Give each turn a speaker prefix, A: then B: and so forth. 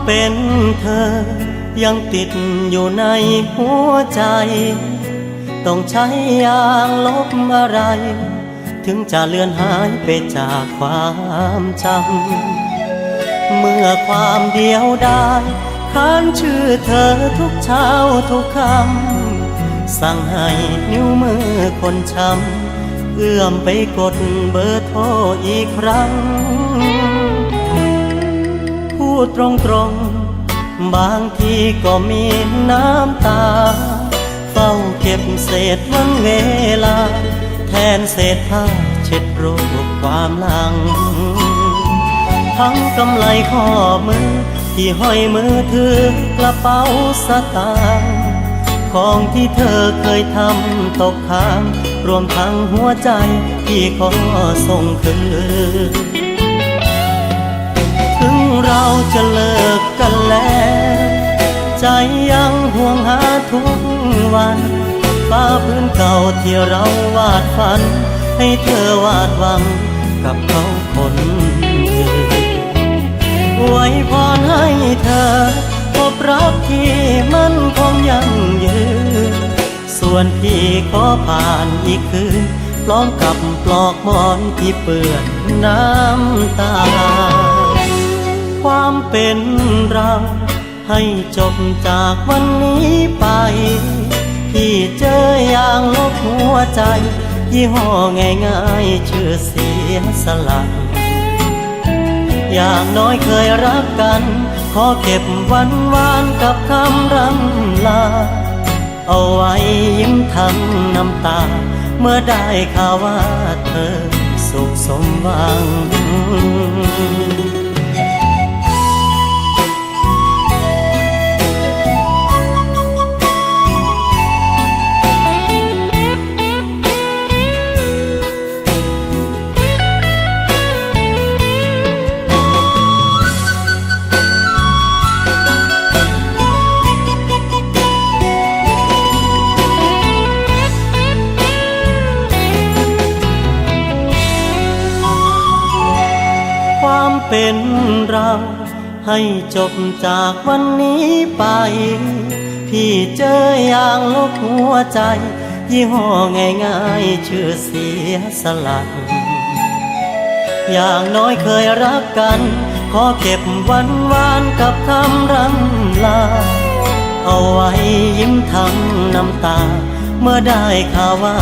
A: เป็นเธอยังติดอยู่ในหัวใจต้องใช้ยางลบอะไรถึงจะเลือนหายไปจากความจำเมื่อความเดียวดายค้านชื่อเธอทุกเช้าทุกคำสั่งให้นิ้วมือคนช้ำเอื้อมไปกดเบอร์โทรอีกครั้งพูดตรงๆบางทีก็มีน้ำตาเฝ้าเก็บเศษวันเวลาแทนเศษผ้าเช็ดรูปความหลังทั้งกำไลข้อมือที่ห้อยมือถือกระเป๋าสตางค์ของที่เธอเคยทำตกค้างรวมทั้งหัวใจที่ขอส่งคืนถึงเราจะเลิกกันแล้วใจยังห่วงหาทุกวันฟ้าพื้นเก่าที่เราวาดฝันให้เธอวาดหวังกับเขาคนอื่นอวยพรให้เธอพบรักที่มันคงยั่งยืนส่วนพี่ขอผ่านอีกคืนพร้อมกับปลอกหมอนที่เปื้อนน้ำตาความเป็นเราให้จบจากวันนี้ไปพี่เจออย่างลบหัวใจยี่ห้อง่ายๆชื่อเสียสละอย่างน้อยเคยรักกันขอเก็บวันวานกับคำรำลาเอาไว้ยิ้มทั้งน้ำตาเมื่อได้ข่าวว่าเธอสุขสมหวังความเป็นเราให้จบจากวันนี้ไปพี่เจออย่างลบหัวใจยี่ห้อง่ายๆชื่อเสียสละอย่างน้อยเคยรักกันขอเก็บวันวานกับคำรำลาเอาไว้ยิ้มทั้งน้ำตาเมื่อได้ข่าวว่า